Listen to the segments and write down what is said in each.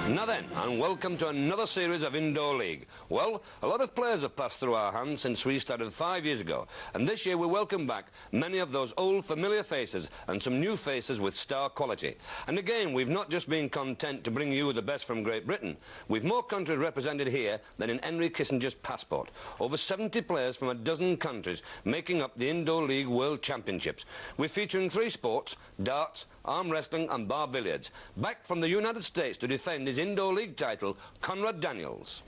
Now then, and welcome to another series of Indoor League. Well, a lot of players have passed through our hands since we started 5 years ago, and this year we welcome back many of those old familiar faces and some new faces with star quality. And again, we've not just been content to bring you the best from Great Britain. We've more countries represented here than in Henry Kissinger's passport. Over 70 players from a dozen countries making up the Indoor League World Championships. We're featuring 3 sports: darts, arm wrestling and bar billiards. Back from the United States to defend his Indoor League title, Conrad Daniels.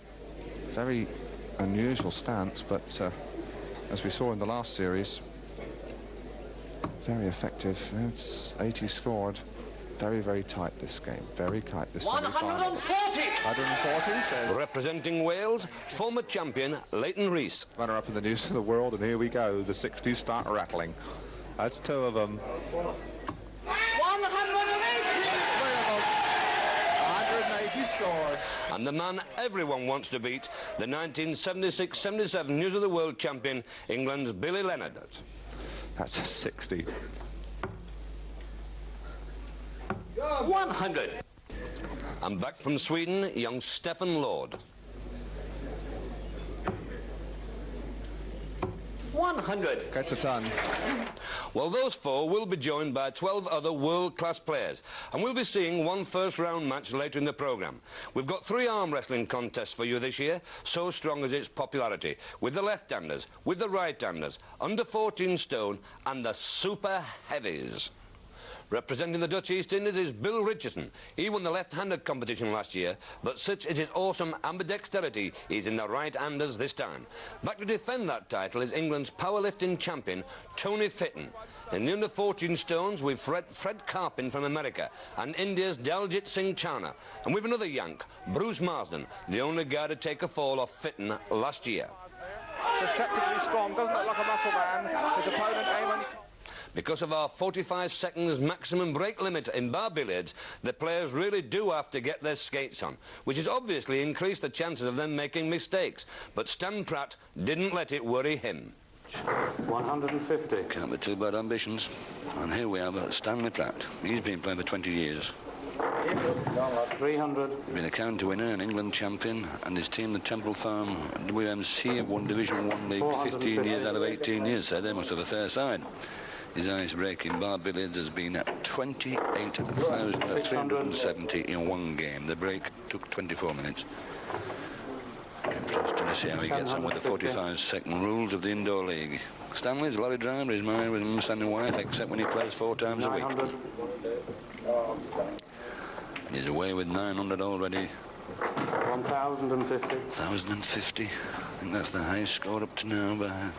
Very unusual stance, but as we saw in the last series, very effective. It's 80 scored. Very, very tight this game. Very tight this 140! 140, says. Representing Wales, former champion Leighton Rees. Runner-up in the news of the world, and here we go. The 60s start rattling. That's 2 of them. 180 scored. And the man everyone wants to beat, the 1976-77 News of the World champion, England's Billy Leonard. That's a 60. 100. And back from Sweden, young Stefan Lord. 100. Gets a ton. Well, those 4 will be joined by 12 other world-class players, and we'll be seeing one first-round match later in the programme. We've got 3 arm wrestling contests for you this year, so strong is its popularity, with the left-handers, with the right-handers, under 14 stone, and the super heavies. Representing the Dutch East Indies is Bill Richardson. He won the left-handed competition last year, but such is his awesome ambidexterity, he's in the right-handers this time. Back to defend that title is England's powerlifting champion, Tony Fitton. In the under 14 stones, we've Fred Carpin from America, and India's Daljit Singh Chana. And we've another Yank, Bruce Marsden, the only guy to take a fall off Fitton last year. Deceptively strong, doesn't look like a muscle man. His opponent, Eamon. Because of our 45 seconds maximum break limit in bar billiards, the players really do have to get their skates on, which has obviously increased the chances of them making mistakes. But Stan Pratt didn't let it worry him. 150. Can't be too bad ambitions. And here we have Stanley Pratt. He's been playing for 20 years. 300. He's been a county winner, an England champion, and his team, the Temple Farm WMC, have won Division 1 League 15 years out of 18 years, so they must have a fair side. His highest break in bar billiards has been at 28,370 in one game. The break took 24 minutes. Interesting to see how he gets on with the 45-second rules of the Indoor League. Stanley's a lorry driver. He's married with an understanding wife, except when he plays 4 times a week. 900. He's away with 900 already. 1,050. 1,050. I think that's the highest score up to now.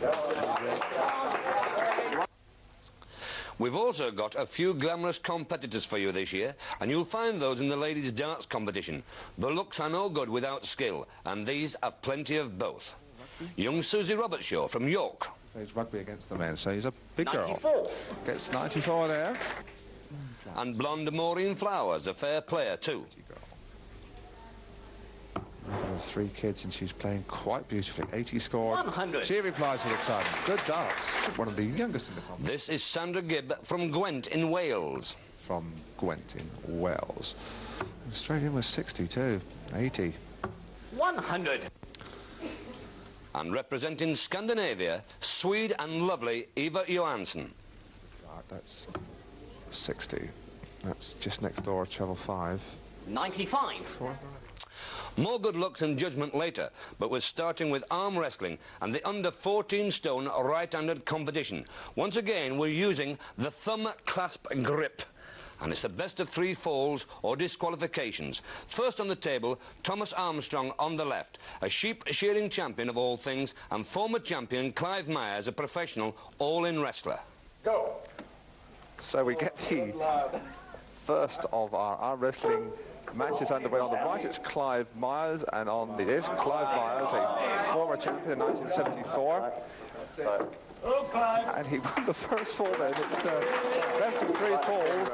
We've also got a few glamorous competitors for you this year, and you'll find those in the ladies' darts competition. The looks are no good without skill, and these have plenty of both. Young Susie Robertshaw from York. Plays rugby against the men, so he's a big 94. girl. Gets 94 there. And blonde Maureen Flowers, a fair player too. Mother of 3 kids, and she's playing quite beautifully. 80 scored. 100. She replies with a ton. Good darts. One of the youngest in the competition. This is Sandra Gibb from Gwent in Wales. From Gwent in Wales. Australian was 62. 80. 100. And representing Scandinavia, Swede and lovely Eva Johansson. That's 60. That's just next door, treble 5. 95. More good looks and judgment later, but we're starting with arm wrestling and the under 14 stone right-handed competition. Once again, we're using the thumb clasp grip. And it's the best of 3 falls or disqualifications. First on the table, Thomas Armstrong on the left, a sheep shearing champion of all things, and former champion Clive Myers, a professional all-in wrestler. Go! So we get the first of our arm wrestling matches underway. On the right, it's Clive Myers, and on the left, Clive Myers, a former champion in 1974. And he won the first fall then. It's best of 3 falls.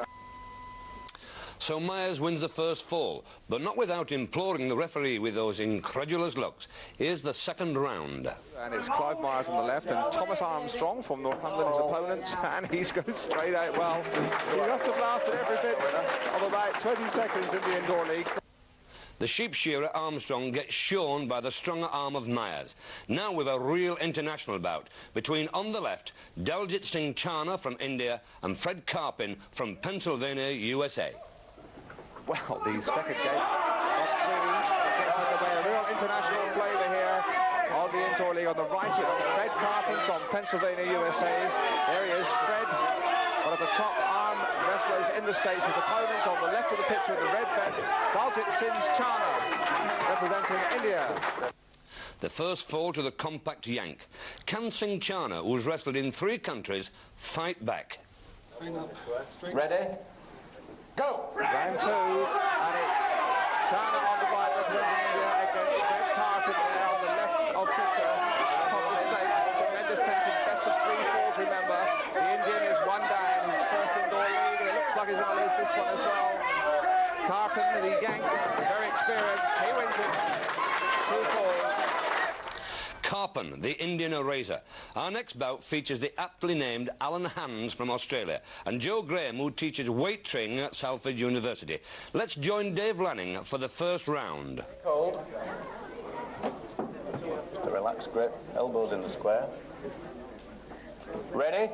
So Myers wins the first fall, but not without imploring the referee with those incredulous looks. Here's the second round. And it's Clive Myers on the left and Thomas Armstrong from Northumberland, his opponent, and he's going straight out. Well, he must have lasted every bit of about 20 seconds in the Indoor League. The sheep shearer Armstrong gets shorn by the stronger arm of Myers. Now we've a real international bout between, on the left, Daljit Singh Chana from India and Fred Karpin from Pennsylvania, USA. Well, the second game of Sweeney gets underway. A real international flavour here on the Indoor League. On the right, it's Fred Karpin from Pennsylvania, USA. There he is, Fred, one of the top arm wrestlers in the States. His opponent on the left of the picture in the red vest, Daljit Singh Chana, representing India. The first fall to the compact Yank. Can Singh Chana, who's wrestled in 3 countries, fight back? Ready? Go! Round 2, and it's Chana on the right representing India against Fred Karpin there on the left of picture of the States. Tremendous tension, best of 3 falls, remember. The Indian is 1 down, his first indoor league, and it looks like he's going to lose this one as well. Karpin, the Yank, very experienced, he wins it. 2 falls. Karpin, the Indian eraser. Our next bout features the aptly named Alan Hands from Australia and Joe Graham, who teaches weight training at Salford University. Let's join Dave Lanning for the first round. Hold. The relaxed grip, elbows in the square. Ready?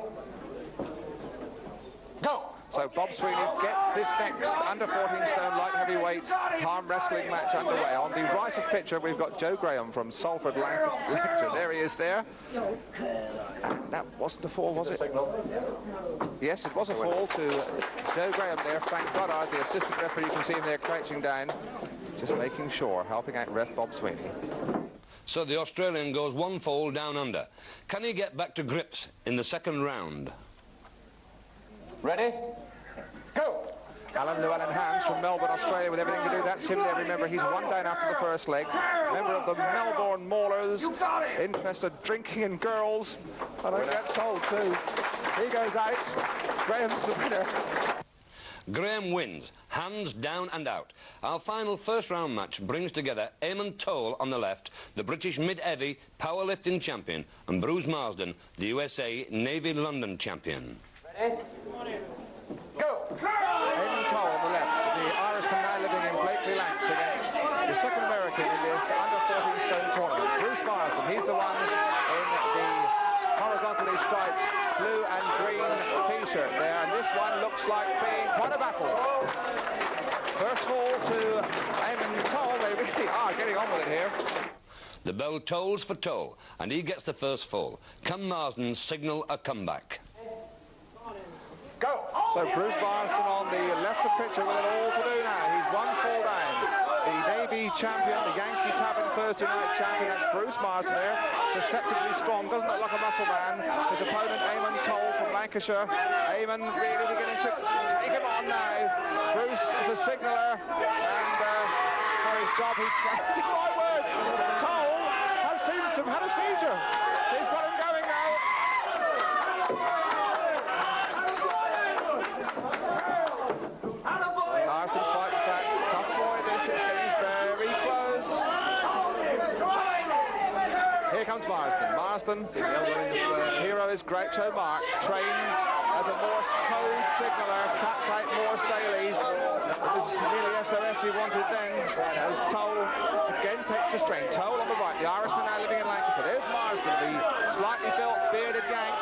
Go! So Bob Sweeney gets this next under 14-stone light heavyweight arm wrestling match underway. On the right of picture, we've got Joe Graham from Salford, Lancashire. There he is there. And that wasn't a fall, was it? Signal. Yes, it was a fall to Joe Graham there. Frank Goddard, the assistant referee, you can see him there crouching down, just making sure, helping out ref Bob Sweeney. So the Australian goes 1 fall down under. Can he get back to grips in the second round? Ready? Go! Alan Llewellyn Hands from Melbourne, Australia, with everything to do. That's him there. Remember, he's 1 down after the first leg. Member of the Melbourne Maulers, interested drinking in girls. And I think that's told too. He goes out. Graham's the winner. Graham wins, hands down and out. Our final first-round match brings together Eamon Toll on the left, the British mid-heavy powerlifting champion, and Bruce Marsden, the USA Navy London champion. Ready? Go! Eamon Toll on the left, the Irishman now living in Blakely Lancs against the second American in this under 14-stone tournament. Bruce Marsden, he's the one in the horizontally striped blue and green t-shirt there, and this one looks like being quite a battle. First fall to Eamon Toll. They really are getting on with it here. The bell tolls for Toll, and he gets the first fall. Can Marsden signal a comeback? Go! So Bruce Marsden on the left of picture with it all to do now. He's 1 fall down. The Navy champion, the Yankee Tavern Thursday night champion, that's Bruce Marsden there. Susceptibly strong, doesn't look like a muscle man. His opponent, Eamon Toll from Lancashire. Eamon really beginning to take him on now. Bruce is a signaller, and for his job he tries. My word, Toll seems to have had a seizure. He's got him going now. Marsden fights back. Tough boy this, it's getting very close. Here comes Marsden. Marsden, the hero is Groucho Marx, trains as a Morse code signaller, taps out Morse daily. This is nearly SOS he wanted then, as Toll again takes the strain. Toll on the right, the Irishman now living in Lancashire. There's Marsden, the slightly built, bearded Yank,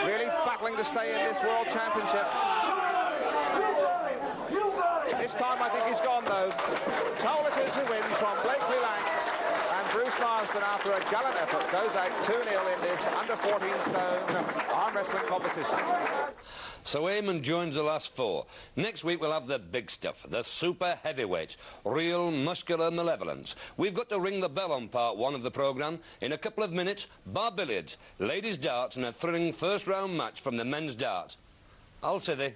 really battling to stay in this World Championship. This time I think he's gone though. Toll it is who wins from Blakely Lancs, and Bruce Marsden, after a gallant effort, goes out 2-0 in this under 14-stone arm wrestling competition. So Eamon joins the last 4. Next week we'll have the big stuff, the super heavyweights, real muscular malevolence. We've got to ring the bell on part 1 of the programme. In a couple of minutes, bar billiards, ladies darts, and a thrilling first-round match from the men's darts. I'll see thee.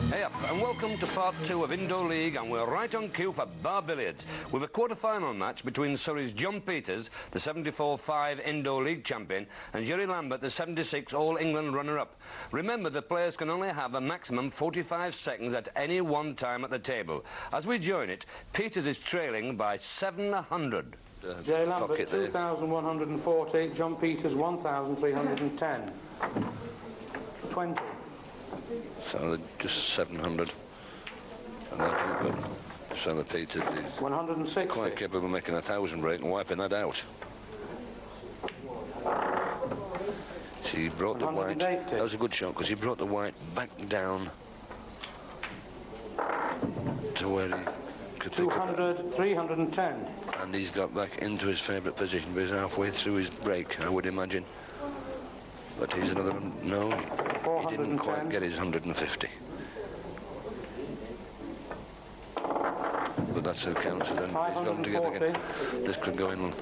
Hey up, and welcome to to part 2 of Indo League, and we're right on cue for bar billiards with a quarter-final match between Surrey's John Peters, the 74-5 Indo League champion, and Jerry Lambert, the 76 All-England runner-up. Remember, the players can only have a maximum 45 seconds at any one time at the table. As we join it, Peters is trailing by 700. Jerry Lambert, 2,140. John Peters, 1,310. 20. So just 700. And that's good. So the Peters is 160. quite capable of making 1,000 break and wiping that out. She brought the white. That was a good shot because he brought the white back down to where he could pick it up. 200, 310. And he's got back into his favourite position, but he's halfway through his break, I would imagine. But he's another one. No, he didn't quite get his 150. But that's the counts. Then he's gone together again. This could go in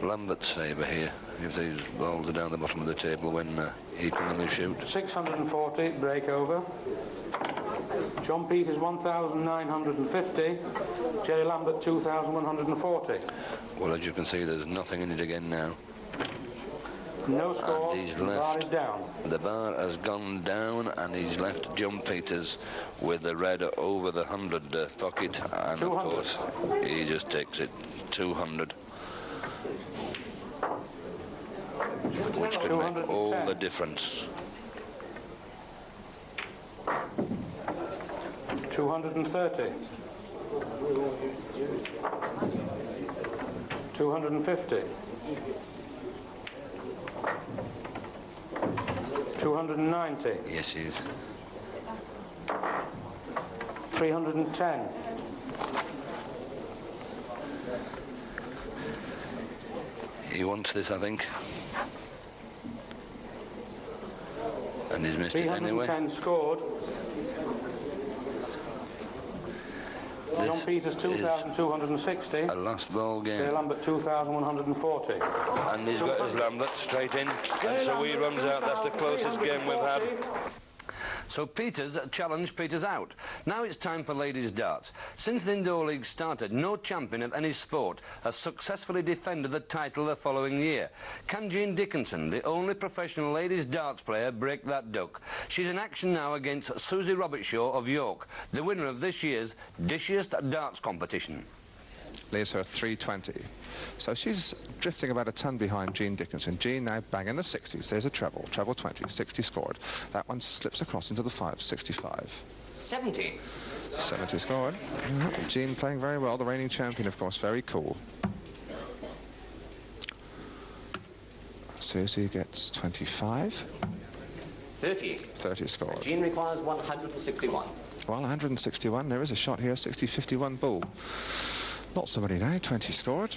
Lambert's favour here if these balls are down the bottom of the table when he can only shoot. 640, break over. John Peters, 1,950. Jerry Lambert, 2,140. Well, as you can see, there's nothing in it again now. No score, and he's the bar is down. The bar has gone down, and he's left John Peters with the red over the 100 pocket, and 200. Of course, he just takes it 200. Which could make all the difference. 230. 250. 290. Yes, he is. 310. He wants this, I think. And he's missed it anyway. 310 scored. John Peters, 2,260. A last ball game. Jerry Lambert, 2,140. And he's got his Lambert straight in. And so he runs out. That's the closest game we've had. So Peters challenged Peters out. Now it's time for ladies' darts. Since the Indo League started, no champion of any sport has successfully defended the title the following year. Can Jean Dickinson, the only professional ladies' darts player, break that duck? She's in action now against Susie Robertshaw of York, the winner of this year's Dishiest Darts competition. Leaves her 320. So she's drifting about a ton behind Jean Dickinson. Jean now bang in the 60s. There's a treble 20, 60 scored. That one slips across into the 5, 65. 70. 70 scored. Jean playing very well. The reigning champion, of course, very cool. Susie gets 25. 30. 30 scored. Jean requires 161. Well, 161. There is a shot here. 60, 51 bull. Not so many now. 20 scored.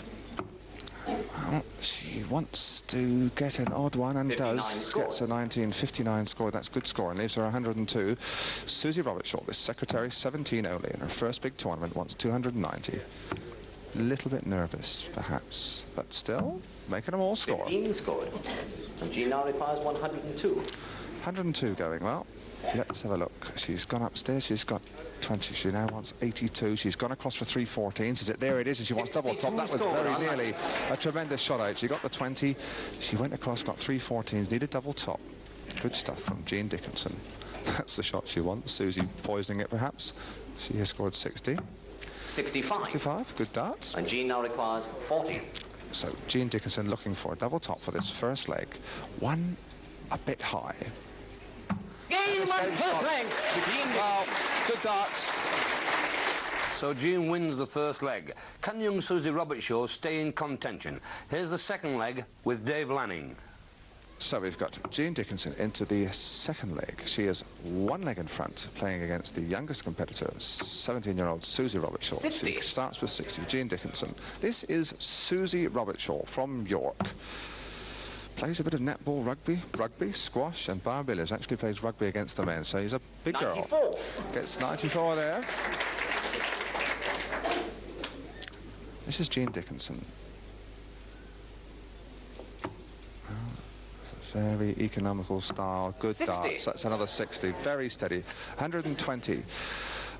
Well, she wants to get an odd one and does. Scored. Gets a 1959 score. That's good score and leaves her 102. Susie Robertshaw, the secretary, 17 only in her first big tournament, wants 290. A little bit nervous, perhaps, but still making them all score. 15 scored. And Jean now requires 102. 102 going well. Let's have a look. She's gone upstairs. She's got 20. She now wants 82. She's gone across for 314s. Is it? There it is. And she wants double top. That was very nearly a tremendous shot out. She got the 20. She went across, got 314s. Needed double top. Good stuff from Jean Dickinson. That's the shot she wants. Susie poisoning it, perhaps. She has scored 60. 65. 65. Good darts. And Jean now requires 40. So Jean Dickinson looking for a double top for this first leg. One a bit high. Game on first leg. Wow, good darts. So Jean wins the first leg. Can young Susie Robertshaw stay in contention? Here's the second leg with Dave Lanning. So we've got Jean Dickinson into the second leg. She is one leg in front, playing against the youngest competitor, 17-year-old Susie Robertshaw. 60. She starts with 60, Jean Dickinson. This is Susie Robertshaw from York. Plays a bit of netball, rugby, squash, and bar billiards. Actually plays rugby against the men, so he's a big 94. girl. Gets 94 there. This is Jean Dickinson. Very economical style, good 60. darts. That's another 60, very steady. 120.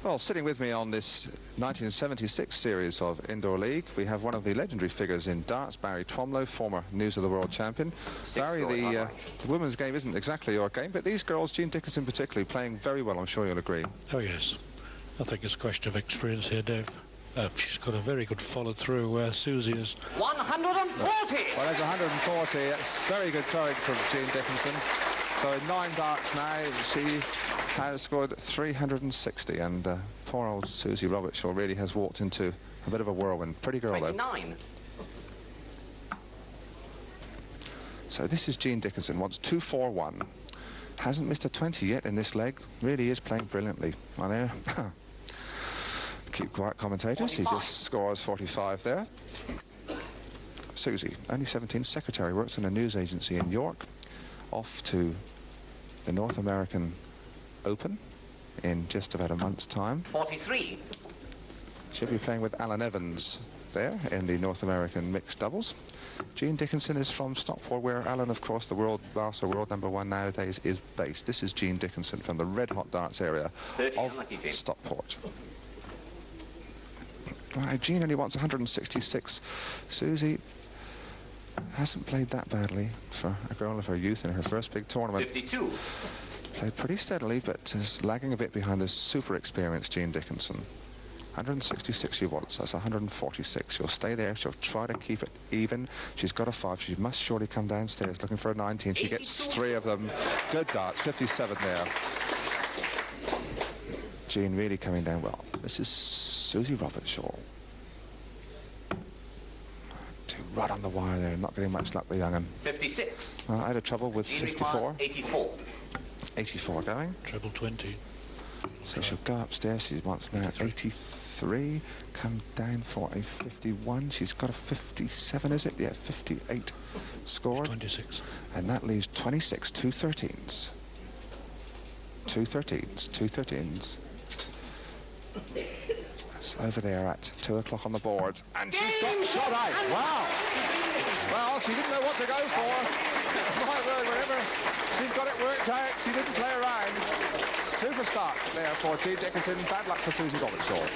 Well, sitting with me on this 1976 series of Indoor League, we have one of the legendary figures in darts, Barry Twomlow, former News of the World champion. Barry, the women's game isn't exactly your game, but these girls, Jean Dickinson particularly, playing very well, I'm sure you'll agree. Oh, yes. I think it's a question of experience here, Dave. She's got a very good follow-through where Susie is. 140! Well, there's 140. That's very good throwing from Jean Dickinson. So in 9 darts now, she has scored 360, and poor old Susie Robertshaw really has walked into a bit of a whirlwind. Pretty girl, 29. though. So this is Jean Dickinson, wants 241. Hasn't missed a 20 yet in this leg. Really is playing brilliantly. On there. Keep quiet, commentators. 45. He just scores 45 there. Susie, only 17, secretary, works in a news agency in York. Off to the North American Open in just about a month's time. 43. She'll be playing with Alan Evans there in the North American mixed doubles. Jean Dickinson is from Stockport, where Alan, of course, the world master, world #1 nowadays, is based. This is Jean Dickinson from the red-hot darts area 30, of Stockport. Right, Jean only wants 166. Susie hasn't played that badly for a girl of her youth in her first big tournament. 52. Played pretty steadily, but is lagging a bit behind this super experienced Jean Dickinson. 166 she wants. That's 146. She'll stay there. She'll try to keep it even. She's got a 5. She must surely come downstairs looking for a 19. She gets 3 of them. Good darts. 57 there. Jean really coming down well. This is Susie Robertshaw. Right on the wire there, not getting much luck, the young'un. 56. I had a trouble with 54. 84. 84 going. Treble 20. So she'll go upstairs. She wants now 83. Come down for a 51. She's got a 57, is it? Yeah, 58 scored. 26. And that leaves 26, 2 13s. 2 13s, 2 13s. It's over there at 2 o'clock on the board. And she's got shot out. Wow. Well, she didn't know what to go for. My word, whatever. She's got it worked out. She didn't play around. Super start there for Jean Dickinson. Bad luck for Susie Robertshaw.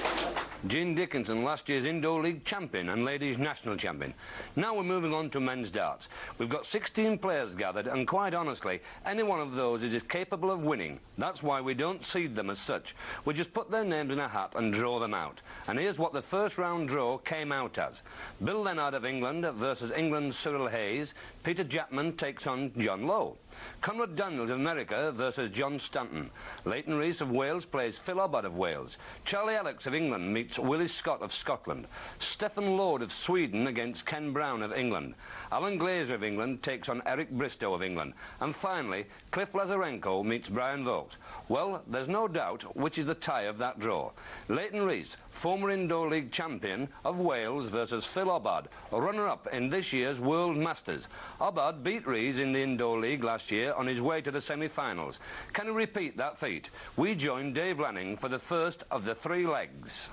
Jean Dickinson, last year's Indoor League champion and ladies national champion. Now we're moving on to men's darts. We've got 16 players gathered, and quite honestly, any one of those is capable of winning. That's why we don't seed them as such. We just put their names in a hat and draw them out. And here's what the first round draw came out as. Bill Leonard of England versus England's Cyril Hayes. Peter Chapman takes on John Lowe. Conrad Daniels of America versus John Stanton. Leighton Rees of Wales plays Phil Obbott of Wales. Charlie Alex of England meets Willie Scott of Scotland. Stephen Lord of Sweden against Ken Brown of England. Alan Glazer of England takes on Eric Bristow of England. And finally, Cliff Lazarenko meets Brian Vokes. Well, there's no doubt which is the tie of that draw. Leighton Rees, former Indoor League champion of Wales versus Phil Obbott, a runner-up in this year's World Masters. Obbott beat Rees in the Indoor League last year on his way to the semi-finals. Can he repeat that feat? We join Dave Lanning for the first of the 3 legs.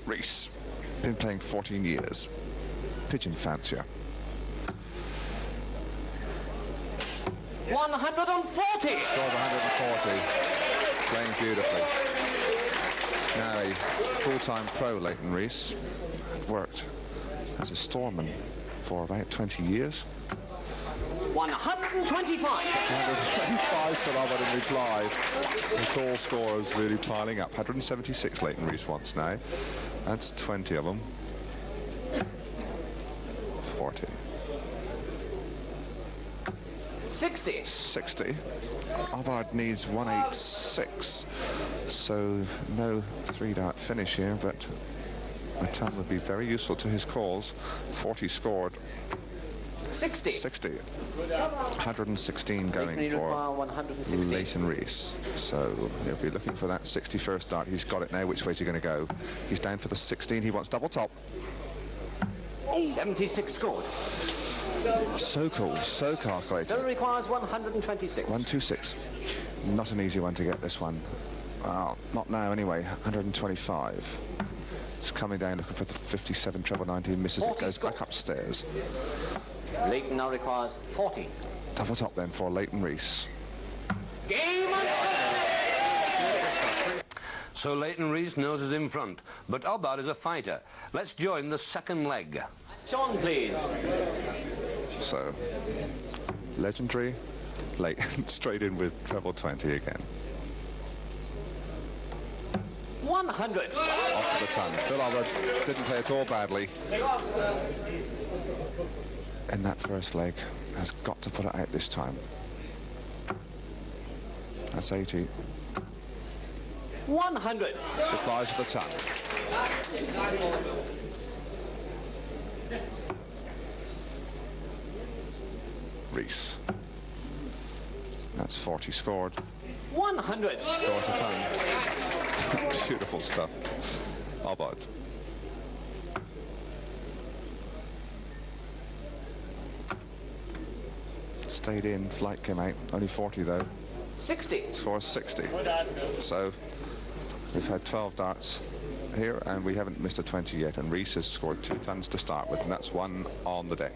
Rees, been playing 14 years. Pigeon fancier. 140. Scored 140. Playing beautifully. Now a full-time pro, Leighton Rees. Worked as a storeman for about 20 years. 125. 125 for Obbott in reply. The tall scorers really piling up. 176 Leighton Rees wants now. That's 20 of them. 40. 60. 60. Obbott needs 186. So no 3-dart finish here, but a ton would be very useful to his cause. 40 scored. 60. 60. 116 going Leighton for 116. Leighton Rees. So he'll be looking for that 61st dart. He's got it now. Which way's he going to go? He's down for the 16. He wants double top. 76 scored. So cool. So calculated. Still requires 126. 126. Not an easy one to get, this one. Well, not now anyway. 125. It's coming down looking for the 57 treble 19. Misses it. Goes back upstairs. Leighton now requires 40. Double top then for Leighton Rees. Game on. So Leighton Rees knows is in front, but Obbard is a fighter. Let's join the second leg. John, please. So, legendary Leighton straight in with treble 20 again. 100. Off to the ton. Phil Obbard didn't play at all badly in that first leg. Has got to put it out this time. That's 80. 100. Replies to the ton. Rees. That's 40 scored. 100. Scores a ton. Beautiful stuff. Obbard. Stayed in, flight came out, only 40 though. 60. Scores 60. So we've had 12 darts here and we haven't missed a 20 yet, and Rees has scored 2 tons to start with, and that's 1 on the deck.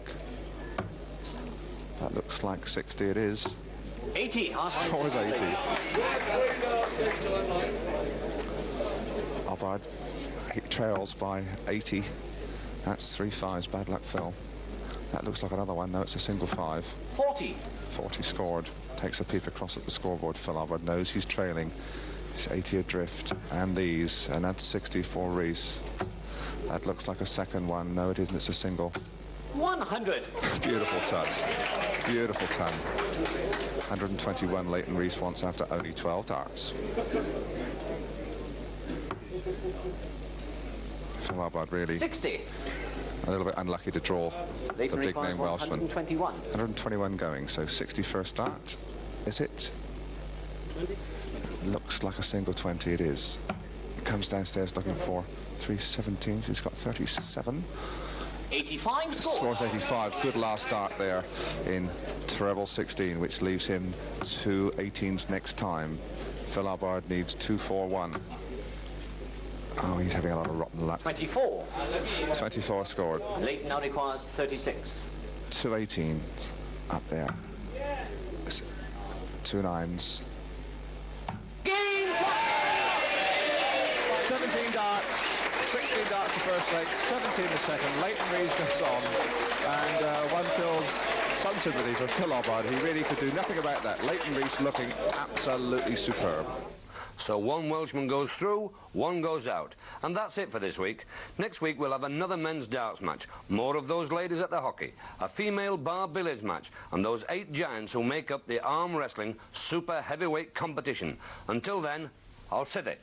That looks like 60 it is. 80. Scores 80. Obbard, he trails by 80. That's 3 5s, bad luck Phil. That looks like another one, no, it's a single 5. 40. 40 scored. Takes a peep across at the scoreboard. Phil Obbard knows he's trailing. It's 80 adrift, and these, and that's 60 for Rees. That looks like a second one. No, it isn't, it's a single. 100. Beautiful ton. Beautiful ton. 121 Leighton Rees wants after only 12 darts. Phil Obbard really 60. a little bit unlucky to draw the big name Welshman. 121. 121 going, so 60 first start. Is it? Looks like a single 20, it is. He comes downstairs looking for 317s. He's got 37. 85 score. Scores 85. Good last start there in treble 16, which leaves him 2 18s next time. Phil Obbard needs 241. Oh, he's having a lot of rotten luck. 24. 24 scored. Leighton now requires 36. 2 18s up there. 2 9s. Game 17 darts, 16 darts the first leg, 17 the second. Leighton Rees goes on, and one feels some sympathy for Phil Obbard. He really could do nothing about that. Leighton Rees looking absolutely superb. So one Welshman goes through, one goes out. And that's it for this week. Next week we'll have another men's darts match, more of those ladies at the hockey, a female bar billiards match, and those 8 giants who make up the arm wrestling super heavyweight competition. Until then, I'll sit it.